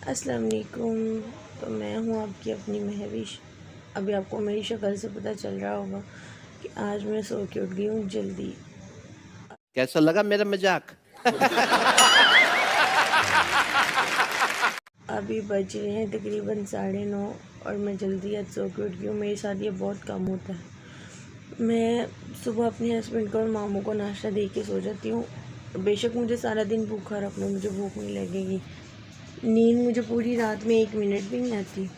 अस्सलाम वालेकुम। तो मैं हूँ आपकी अपनी महविश। अभी आपको मेरी शक्ल से पता चल रहा होगा कि आज मैं सो के उठ गई हूँ जल्दी। कैसा लगा मेरा मजाक? अभी बज रहे हैं तकरीबन 9:30 और मैं जल्दी आज सो के उठ गई हूँ। मेरे साथ ये बहुत कम होता है। मैं सुबह अपने हस्बैंड को और मामू को नाश्ता दे के सो जाती हूँ। बेशक मुझे सारा दिन भूखा रख लो, मुझे भूख नहीं लगेगी। नींद मुझे पूरी रात में 1 मिनट भी नहीं आती।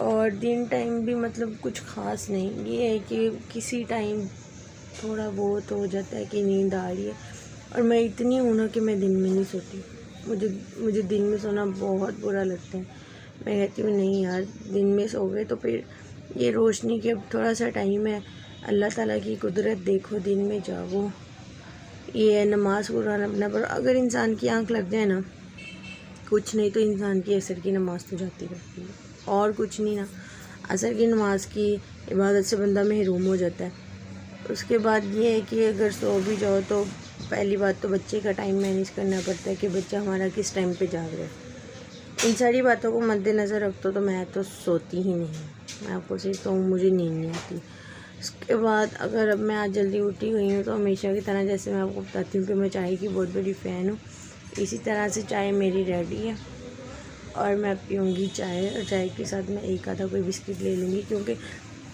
और दिन टाइम भी मतलब कुछ ख़ास नहीं, ये है कि किसी टाइम थोड़ा बहुत हो जाता है कि नींद आ रही है। और मैं इतनी हूँ ना कि मैं दिन में नहीं सोती। मुझे दिन में सोना बहुत बुरा लगता है। मैं कहती हूँ नहीं यार, दिन में सो गए तो फिर ये रोशनी के अब थोड़ा सा टाइम है, अल्लाह ताला की कुदरत देखो, दिन में जागो। ये है नमाज कुरान अपना पर अगर इंसान की आँख लग जाए ना, कुछ नहीं तो इंसान की असर की नमाज़ तो जाती रहती है, और कुछ नहीं ना। असर की नमाज़ की इबादत से बंदा महरूम हो जाता है। उसके बाद ये है कि अगर सो भी जाओ तो पहली बात तो बच्चे का टाइम मैनेज करना पड़ता है कि बच्चा हमारा किस टाइम पे जाग रहा है। इन सारी बातों को मद्देनज़र रखते तो मैं तो सोती ही नहीं। मैं आपको सिर्फ कहूँ, मुझे नींद नहीं आती। उसके बाद अगर अब मैं आज जल्दी उठी गई हूँ तो हमेशा की तरह जैसे मैं आपको बताती हूँ कि मैं चाय की बहुत बड़ी फ़ैन हूँ, इसी तरह से चाय मेरी रेडी है और मैं पीऊँगी चाय। और चाय के साथ मैं एक आधा कोई बिस्किट ले लूँगी, क्योंकि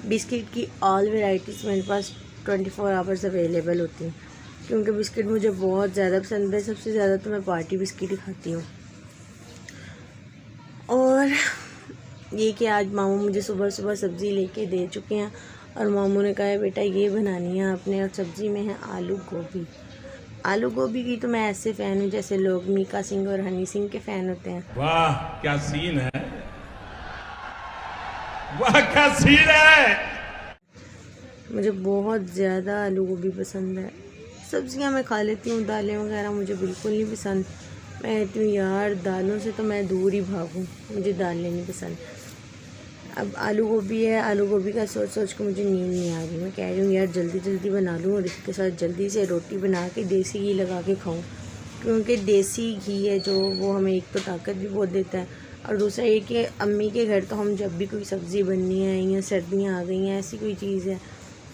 बिस्किट की ऑल वैरायटीज़ मेरे पास 24 आवर्स अवेलेबल होती हैं। क्योंकि बिस्किट मुझे बहुत ज़्यादा पसंद है। सबसे ज़्यादा तो मैं पार्टी बिस्किट ही खाती हूँ। और ये कि आज मामू मुझे सुबह सुबह सब्ज़ी लेके दे चुके हैं और मामू ने कहा है बेटा ये बनानी है आपने, और सब्ज़ी में है आलू गोभी। आलू गोभी की तो मैं ऐसे फ़ैन हूँ जैसे लोग मीका सिंह और हनी सिंह के फ़ैन होते हैं। वाह क्या सीन है, वाह क्या सीन है। मुझे बहुत ज़्यादा आलू गोभी पसंद है। सब्ज़ियाँ मैं खा लेती हूँ, दालें वगैरह मुझे बिल्कुल नहीं पसंद। मैं कहती हूँ यार दालों से तो मैं दूर ही भागूँ, मुझे दालें नहीं पसंद। अब आलू गोभी है, आलू गोभी का सोच सोच के मुझे नींद नहीं आ रही। मैं कह रही हूँ यार जल्दी जल्दी बना लूँ और इसके साथ जल्दी से रोटी बना के देसी घी लगा के खाऊँ, क्योंकि देसी घी है जो वो हमें एक तो ताकत भी बहुत देता है, और दूसरा ये कि अम्मी के घर तो हम जब भी कोई सब्ज़ी बननी है या सर्दियाँ आ गई हैं ऐसी कोई चीज़ है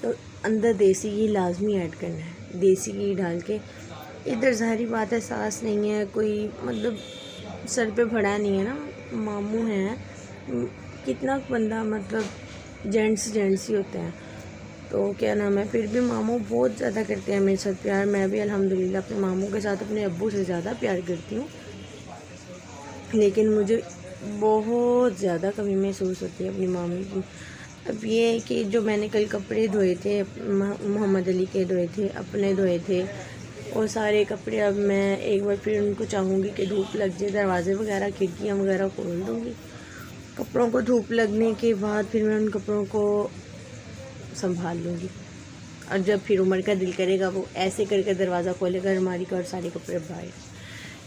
तो अंदर देसी घी लाजमी ऐड करना है। देसी घी डाल के इधर ज़ाहिरी बात है सास नहीं है, कोई मतलब सर पे फड़ा नहीं है ना, मामू हैं, कितना बंदा मतलब जेंट्स ही होते हैं। तो क्या नाम है, फिर भी मामू बहुत ज़्यादा करते हैं मेरे साथ प्यार। मैं भी अल्हम्दुलिल्लाह अपने मामू के साथ अपने अब्बू से ज़्यादा प्यार करती हूँ, लेकिन मुझे बहुत ज़्यादा कमी महसूस होती है अपनी मामी की। अब ये है कि जो मैंने कल कपड़े धोए थे, मोहम्मद अली के धोए थे, अपने धोए थे, वो सारे कपड़े अब मैं एक बार फिर उनको चाहूँगी कि धूप लग जाए, दरवाज़े वगैरह खिड़कियाँ वगैरह खोल दूँगी। कपड़ों को धूप लगने के बाद फिर मैं उन कपड़ों को संभाल लूँगी। और जब फिर उमर का दिल करेगा वो ऐसे करके दरवाज़ा खोलेगा अलमारी का और सारे कपड़े बाहर।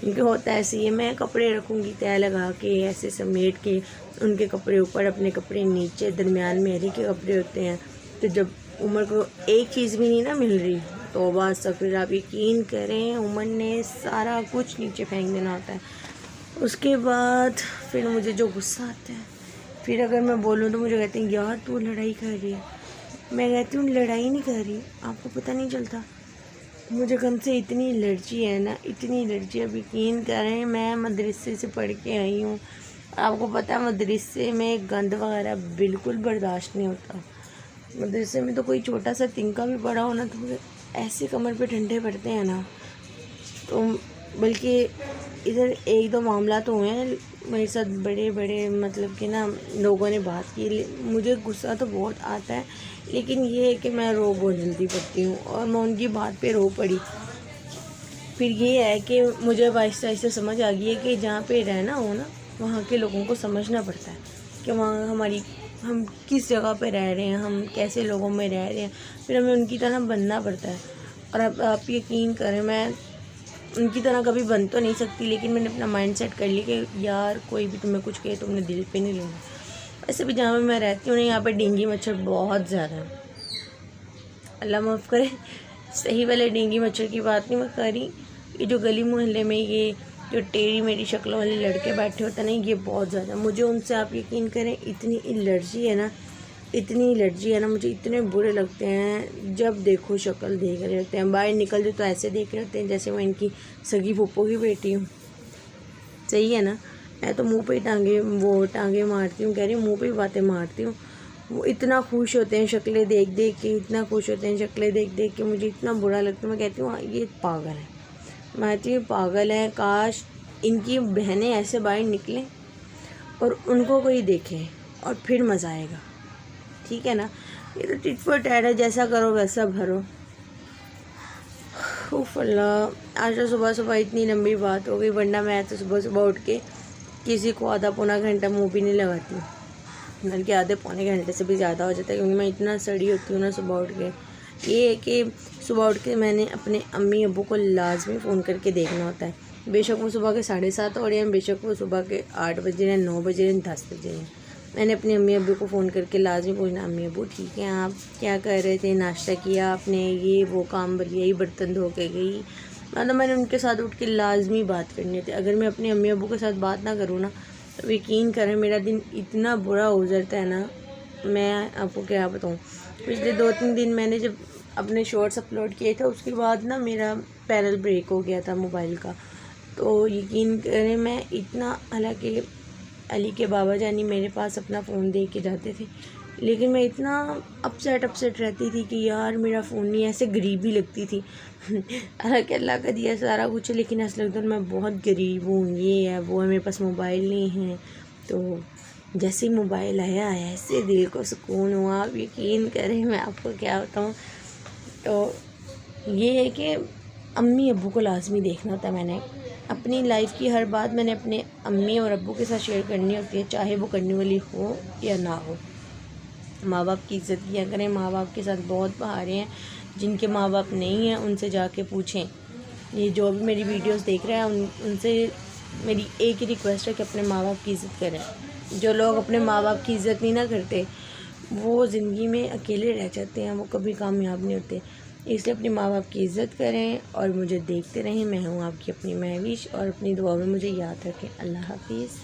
क्योंकि होता है ऐसे ही, मैं कपड़े रखूँगी तय लगा के ऐसे समेट के, उनके कपड़े ऊपर, अपने कपड़े नीचे, दरमियान में अली के कपड़े होते हैं। तो जब उमर को एक चीज़ भी नहीं ना मिल रही तो बस फिर आप यकीन करें उमर ने सारा कुछ नीचे फेंक देना होता है। उसके बाद फिर मुझे जो गुस्सा आता है, फिर अगर मैं बोलूँ तो मुझे कहते हैं यार तू लड़ाई कर रही है। मैं कहती हूँ लड़ाई नहीं कर रही, आपको पता नहीं चलता। मुझे गम से इतनी एलर्जी है ना, इतनी एलर्जी। अब यकीन करें मैं मदरसे से पढ़ के आई हूँ, आपको पता है मदरसे में गंद वगैरह बिल्कुल बर्दाश्त नहीं होता। मदरसे में तो कोई छोटा सा तिनका भी पड़ा हो ना तो मुझे ऐसे कमर पे ठंडे पड़ते हैं ना। तो बल्कि इधर एक दो मामला तो हुए हैं मेरे साथ, बड़े बड़े मतलब कि ना लोगों ने बात की। मुझे गुस्सा तो बहुत आता है, लेकिन ये है कि मैं रो बहुत जल्दी पड़ती हूँ और मैं उनकी बात पे रो पड़ी। फिर ये है कि मुझे अब आहिस्ता आहिस्ता समझ आ गई है कि जहाँ पे रहना हो ना वहाँ के लोगों को समझना पड़ता है कि वहाँ हम किस जगह पे रह रहे हैं, हम कैसे लोगों में रह रहे हैं, फिर हमें उनकी तरह बनना पड़ता है। और अब आप यकीन करें मैं उनकी तरह कभी बन तो नहीं सकती, लेकिन मैंने अपना माइंड सेट कर लिया कि यार कोई भी तुम्हें कुछ कहे तुमने दिल पे नहीं लेना। वैसे भी जहाँ मैं रहती हूँ ना यहाँ पर डेंगू मच्छर बहुत ज़्यादा है, अल्लाह माफ़ करे। सही वाले डेंगू मच्छर की बात नहीं मैं कर रही, ये जो गली मोहल्ले में ये जो टेढ़ी मेरी शक्लों वाले लड़के बैठे होते हैं ना, ये बहुत ज़्यादा मुझे उनसे, आप यकीन करें, इतनी एलर्जी है ना, मुझे इतने बुरे लगते हैं। जब देखो शक्ल देख रहे होते हैं, बाहर निकल जाओ तो ऐसे देख रहे होते हैं जैसे मैं इनकी सगी फूफो की बेटी हूँ। सही है ना? मैं तो मुंह पे ही टांगे मारती हूँ, कह रही हूँ मुंह पे ही बातें मारती हूँ। वो इतना खुश होते हैं शक्लें देख देख के, इतना खुश होते हैं शक्लें देख देख के, मुझे इतना बुरा लगता है। मैं कहती हूँ ये पागल है, मैं कहती हूँ पागल है। काश इनकी बहनें ऐसे बाहर निकलें और उनको कोई देखे और फिर मज़ा आएगा। ठीक है ना? ये तो टिट फॉर टैट है, जैसा करो वैसा भरो। उफ़ अल्लाह, आज तो सुबह सुबह इतनी लंबी बात हो गई, वरना मैं तो सुबह सुबह उठ के किसी को आधा पौना घंटा मुँह भी नहीं लगाती, बल्कि आधे पौने घंटे से भी ज़्यादा हो जाता है, क्योंकि मैं इतना सड़ी होती हूँ ना सुबह उठ के। ये है कि सुबह उठ के मैंने अपने अम्मी अब्बू को लाजमी फ़ोन करके देखना होता है, बेशक वो सुबह के 7:30 हो रहे हैं, बेशक वो सुबह के 8 बजे हैं, 9 बजे हैं, 10 बजे हैं। मैंने अपने अम्मी अब्बू को फ़ोन करके लाजमी पूछना, अम्मी अब्बू ठीक हैं, आप क्या कर रहे थे, नाश्ता किया आपने, ये वो काम बलिया, ही बर्तन धो के गई। मतलब मैंने उनके साथ उठ के लाजमी बात करनी थी। अगर मैं अपने अम्मी अब्बू के साथ बात ना करूँ ना, तो यकीन करें मेरा दिन इतना बुरा गुजरता है ना, मैं आपको क्या बताऊँ। पिछले 2-3 दिन मैंने जब अपने शॉर्ट्स अपलोड किए थे, उसके बाद ना मेरा पैनल ब्रेक हो गया था मोबाइल का। तो यकीन करें मैं इतना, हालांकि अली के बाबा जानी मेरे पास अपना फ़ोन दे के जाते थे, लेकिन मैं इतना अपसेट रहती थी कि यार मेरा फ़ोन नहीं, ऐसे गरीबी लगती थी। हालांकि अल्लाह का दिया सारा कुछ है, लेकिन ऐसा लगता है मैं बहुत गरीब हूँ, ये है वो है, मेरे पास मोबाइल नहीं है। तो जैसे ही मोबाइल आया ऐसे दिल को सुकून हुआ, आप यकीन करें मैं आपको क्या बताऊँ। तो ये है कि अम्मी अब्बू को लाजमी देखना होता है। मैंने अपनी लाइफ की हर बात मैंने अपने अम्मी और अब्बू के साथ शेयर करनी होती है, चाहे वो करने वाली हो या ना हो। माँ बाप की इज़्ज़त किया करें। माँ बाप के साथ बहुत बहारे हैं, जिनके माँ बाप नहीं हैं उनसे जाके पूछें। ये जो भी मेरी वीडियोस देख रहे हैं उनसे मेरी एक ही रिक्वेस्ट है कि अपने माँ बाप की इज़्ज़त करें। जो लोग अपने माँ बाप की इज़्ज़त नहीं ना करते, वो ज़िंदगी में अकेले रह जाते हैं, वो कभी कामयाब नहीं होते। इसलिए अपने माँ बाप की इज़्ज़त करें और मुझे देखते रहें। मैं हूँ आपकी अपनी महविश, और अपनी दुआ में मुझे याद रखें। अल्लाह हाफिज़।